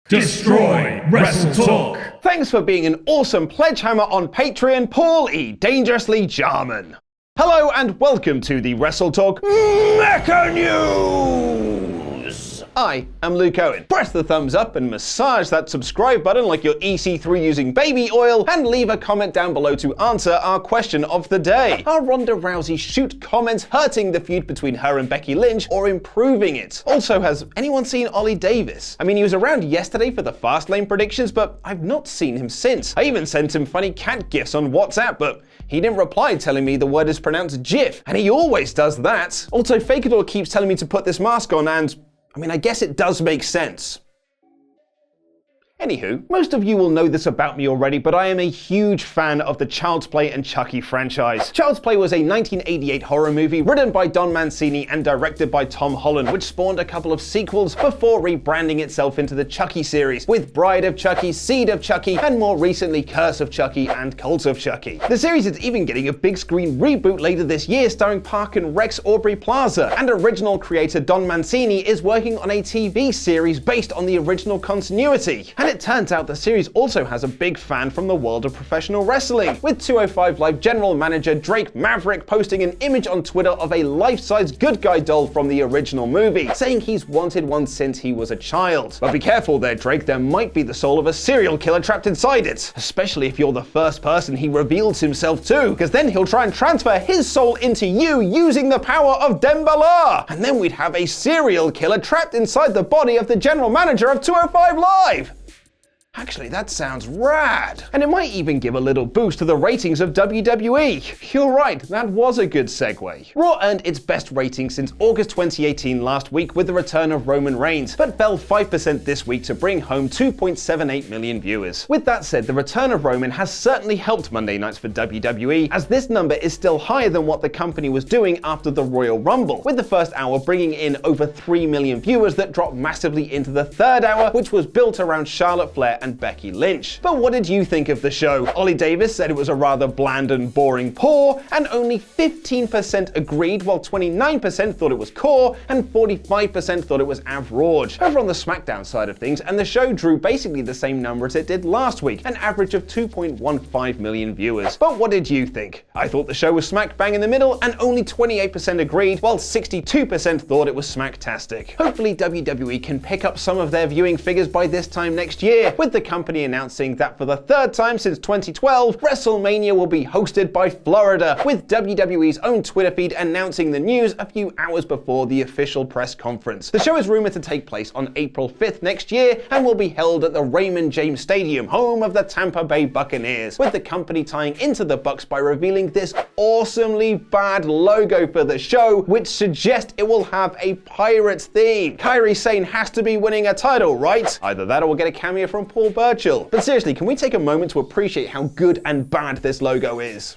Destroy WrestleTalk. Thanks for being an awesome pledgehammer on Patreon, Paul E. Dangerously Jarman. Hello and welcome to the WrestleTalk MECHANews. I am Luke Owen. Press the thumbs up and massage that subscribe button like your EC3 using baby oil, and leave a comment down below to answer our question of the day. Are Ronda Rousey shoot comments hurting the feud between her and Becky Lynch or improving it? Also, has anyone seen Ollie Davis? I mean, he was around yesterday for the Fastlane predictions, but I've not seen him since. I even sent him funny cat gifs on WhatsApp, but he didn't reply telling me the word is pronounced GIF, and he always does that. Also, Fakador keeps telling me to put this mask on, and I mean, I guess it does make sense. Anywho, most of you will know this about me already, but I am a huge fan of the Child's Play and Chucky franchise. Child's Play was a 1988 horror movie written by Don Mancini and directed by Tom Holland, which spawned a couple of sequels before rebranding itself into the Chucky series, with Bride of Chucky, Seed of Chucky, and more recently Curse of Chucky and Cult of Chucky. The series is even getting a big screen reboot later this year starring Park and Rex Aubrey Plaza, and original creator Don Mancini is working on a TV series based on the original continuity. And it turns out the series also has a big fan from the world of professional wrestling, with 205 Live general manager Drake Maverick posting an image on Twitter of a life-size good guy doll from the original movie, saying he's wanted one since he was a child. But be careful there, Drake, there might be the soul of a serial killer trapped inside it, especially if you're the first person he reveals himself to, because then he'll try and transfer his soul into you using the power of Dembala, and then we'd have a serial killer trapped inside the body of the general manager of 205 Live. Actually, that sounds rad. And it might even give a little boost to the ratings of WWE. You're right, that was a good segue. Raw earned its best rating since August 2018 last week with the return of Roman Reigns, but fell 5% this week to bring home 2.78 million viewers. With that said, the return of Roman has certainly helped Monday nights for WWE, as this number is still higher than what the company was doing after the Royal Rumble, with the first hour bringing in over 3 million viewers that dropped massively into the third hour, which was built around Charlotte Flair and Becky Lynch. But what did you think of the show? Ollie Davis said it was a rather bland and boring pour, and only 15% agreed, while 29% thought it was core, and 45% thought it was average. Over on the SmackDown side of things, and the show drew basically the same number as it did last week, an average of 2.15 million viewers. But what did you think? I thought the show was smack bang in the middle, and only 28% agreed, while 62% thought it was smacktastic. Hopefully WWE can pick up some of their viewing figures by this time next year, with the company announcing that for the third time since 2012, WrestleMania will be hosted by Florida, with WWE's own Twitter feed announcing the news a few hours before the official press conference. The show is rumored to take place on April 5th next year and will be held at the Raymond James Stadium, home of the Tampa Bay Buccaneers, with the company tying into the Bucs by revealing this awesomely bad logo for the show, which suggests it will have a Pirates theme. Kairi Sane has to be winning a title, right? Either that or we'll get a cameo from Paul Burchill. But seriously, can we take a moment to appreciate how good and bad this logo is?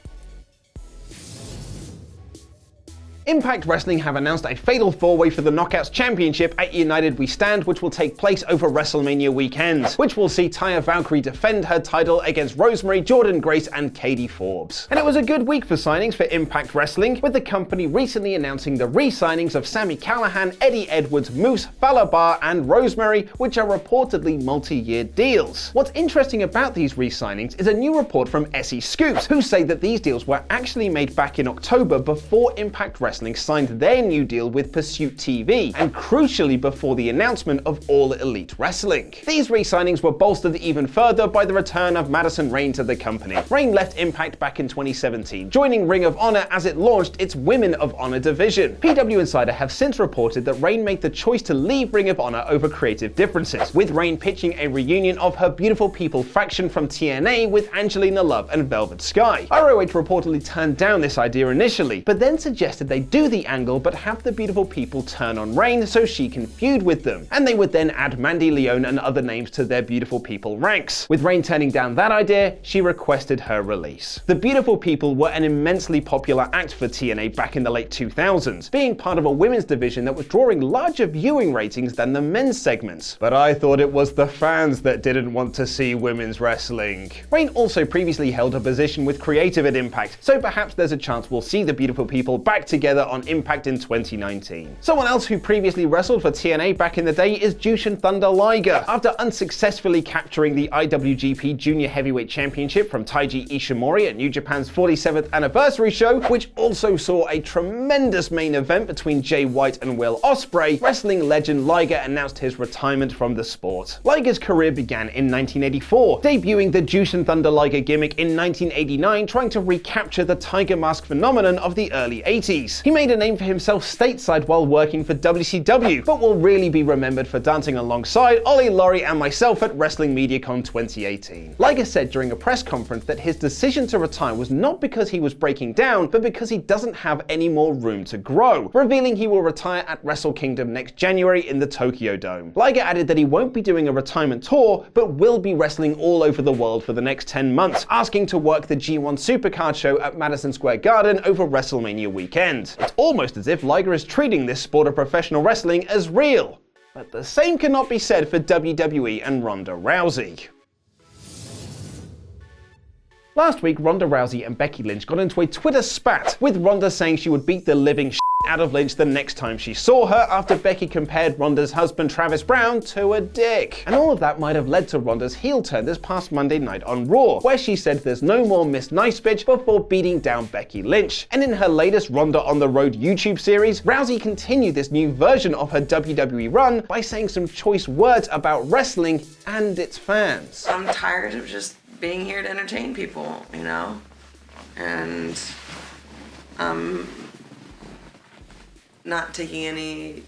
Impact Wrestling have announced a fatal four-way for the Knockouts Championship at United We Stand, which will take place over WrestleMania weekend, which will see Taya Valkyrie defend her title against Rosemary, Jordan Grace, and Katie Forbes. And it was a good week for signings for Impact Wrestling, with the company recently announcing the re-signings of Sami Callihan, Eddie Edwards, Moose, Fallah Bahh, and Rosemary, which are reportedly multi-year deals. What's interesting about these re-signings is a new report from SE Scoops, who say that these deals were actually made back in October before Impact Wrestling signed their new deal with Pursuit TV, and crucially before the announcement of All Elite Wrestling. These re-signings were bolstered even further by the return of Madison Rayne to the company. Rayne left Impact back in 2017, joining Ring of Honor as it launched its Women of Honor division. PW Insider have since reported that Rayne made the choice to leave Ring of Honor over creative differences, with Rayne pitching a reunion of her Beautiful People faction from TNA with Angelina Love and Velvet Sky. ROH reportedly turned down this idea initially, but then suggested they do the angle but have the Beautiful People turn on Rayne so she can feud with them, and they would then add Mandy Leone and other names to their Beautiful People ranks. With Rayne turning down that idea, she requested her release. The Beautiful People were an immensely popular act for TNA back in the late 2000s, being part of a women's division that was drawing larger viewing ratings than the men's segments. But I thought it was the fans that didn't want to see women's wrestling. Rayne also previously held a position with creative at Impact, so perhaps there's a chance we'll see the Beautiful People back together together on Impact in 2019. Someone else who previously wrestled for TNA back in the day is Jushin Thunder Liger. After unsuccessfully capturing the IWGP Junior Heavyweight Championship from Taiji Ishimori at New Japan's 47th anniversary show, which also saw a tremendous main event between Jay White and Will Ospreay, wrestling legend Liger announced his retirement from the sport. Liger's career began in 1984, debuting the Jushin Thunder Liger gimmick in 1989, trying to recapture the Tiger Mask phenomenon of the early 80s. He made a name for himself stateside while working for WCW, but will really be remembered for dancing alongside Ollie, Laurie, and myself at Wrestling MediaCon 2018. Liger said during a press conference that his decision to retire was not because he was breaking down, but because he doesn't have any more room to grow, revealing he will retire at Wrestle Kingdom next January in the Tokyo Dome. Liger added that he won't be doing a retirement tour, but will be wrestling all over the world for the next 10 months, asking to work the G1 Supercard show at Madison Square Garden over WrestleMania weekend. It's almost as if Liger is treating this sport of professional wrestling as real. But the same cannot be said for WWE and Ronda Rousey. Last week, Ronda Rousey and Becky Lynch got into a Twitter spat, with Ronda saying she would beat the living out of Lynch the next time she saw her after Becky compared Ronda's husband Travis Brown to a dick. And all of that might have led to Ronda's heel turn this past Monday night on Raw, where she said there's no more Miss Nice Bitch before beating down Becky Lynch. And in her latest Ronda on the Road YouTube series, Rousey continued this new version of her WWE run by saying some choice words about wrestling and its fans. I'm tired of just being here to entertain people, you know? And not taking any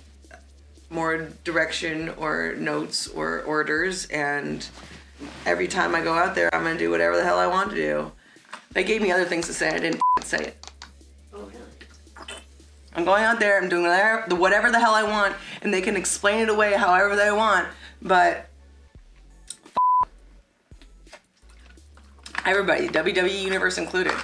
more direction or notes or orders, and every time I go out there, I'm gonna do whatever the hell I want to do. They gave me other things to say, I didn't say it. I'm going out there, I'm doing whatever the hell I want, and they can explain it away however they want, but everybody, WWE Universe included.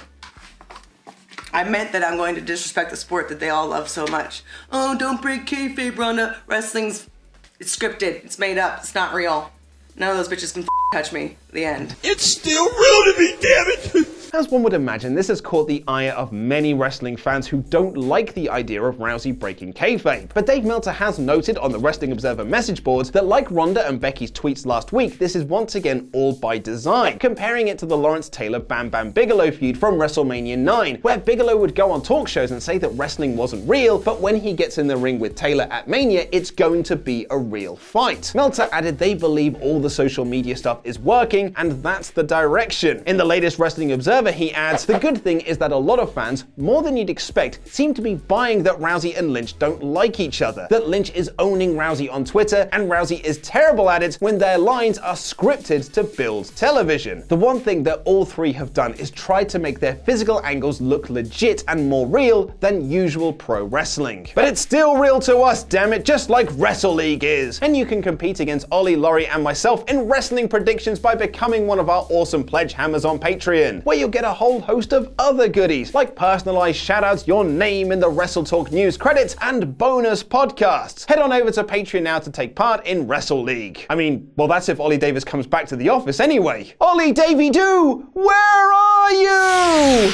I meant that I'm going to disrespect the sport that they all love so much. Oh, don't break kayfabe, Ronda. It's scripted. It's made up. It's not real. None of those bitches can touch me. The end. It's still real to me, damn it! As one would imagine, this has caught the ire of many wrestling fans who don't like the idea of Rousey breaking kayfabe. But Dave Meltzer has noted on the Wrestling Observer message boards that, like Ronda and Becky's tweets last week, this is once again all by design, comparing it to the Lawrence Taylor Bam Bam Bigelow feud from WrestleMania 9, where Bigelow would go on talk shows and say that wrestling wasn't real, but when he gets in the ring with Taylor at Mania, it's going to be a real fight. Meltzer added they believe all the social media stuff is working, and that's the direction. In the latest Wrestling Observer, he adds, the good thing is that a lot of fans, more than you'd expect, seem to be buying that Rousey and Lynch don't like each other, that Lynch is owning Rousey on Twitter, and Rousey is terrible at it when their lines are scripted to build television. The one thing that all three have done is try to make their physical angles look legit and more real than usual pro wrestling. But it's still real to us, damn it, just like Wrestle League is. And you can compete against Ollie, Laurie, and myself in wrestling predictions by becoming one of our awesome pledge hammers on Patreon, where you'll get a whole host of other goodies, like personalized shoutouts, your name in the WrestleTalk news credits, and bonus podcasts. Head on over to Patreon now to take part in Wrestle League. I mean, well, that's if Ollie Davis comes back to the office anyway. Ollie Davy Doo, where are you?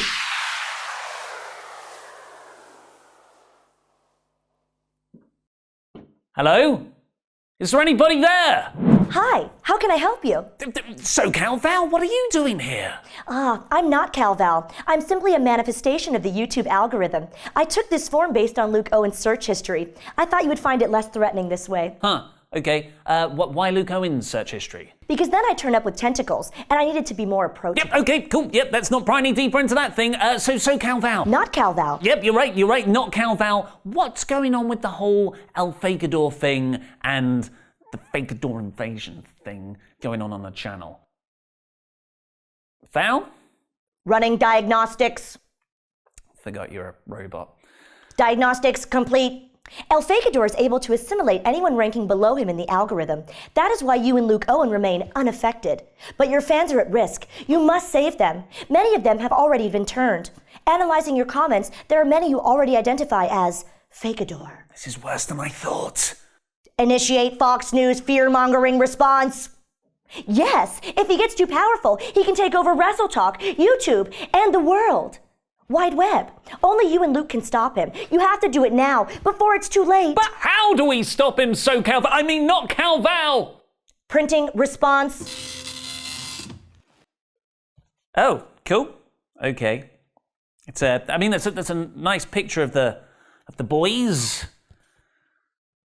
Hello? Is there anybody there? Hi, how can I help you? So, Cal Val, what are you doing here? I'm not Cal Val. I'm simply a manifestation of the YouTube algorithm. I took this form based on Luke Owen's search history. I thought you would find it less threatening this way. Huh, okay. Why Luke Owen's search history? Because then I turn up with tentacles, and I needed to be more approachable. Yep, okay, cool. Yep, let's not pry any deeper into that thing. So Cal Val. Not Cal Val. Yep, you're right, not Cal Val. What's going on with the whole El Fakador thing and the Fakador invasion thing going on the channel? Val? Running diagnostics. Forgot you're a robot. Diagnostics complete. El Fakador is able to assimilate anyone ranking below him in the algorithm. That is why you and Luke Owen remain unaffected. But your fans are at risk. You must save them. Many of them have already been turned. Analyzing your comments, there are many who already identify as Fakador. This is worse than I thought. Initiate Fox News fear-mongering response. Yes, if he gets too powerful, he can take over WrestleTalk, YouTube, and the world. Wide Web. Only you and Luke can stop him. You have to do it now, before it's too late. But how do we stop him, not Cal-Val? Printing response. Oh, cool. Okay. That's a nice picture of the boys.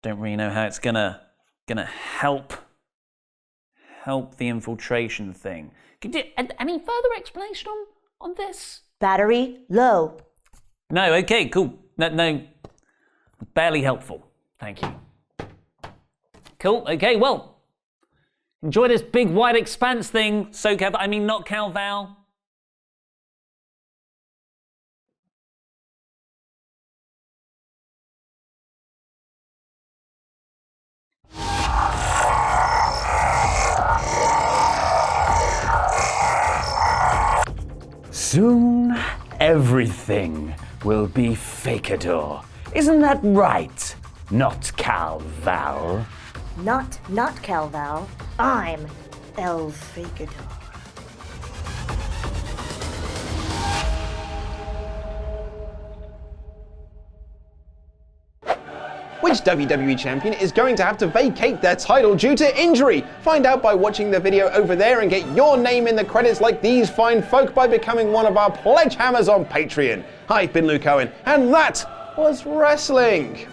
Don't really know how it's gonna help the infiltration thing. Any further explanation on this? Battery low. No, okay, cool. No, barely helpful. Thank you. Cool, okay, well, enjoy this big wide expanse thing, not Cal-Val. Soon, everything will be Fakador. Isn't that right? Not Cal-Val. Not Cal-Val. I'm El Fakador. Which WWE champion is going to have to vacate their title due to injury? Find out by watching the video over there and get your name in the credits like these fine folk by becoming one of our pledge hammers on Patreon. I've been Luke Owen, and that was wrestling.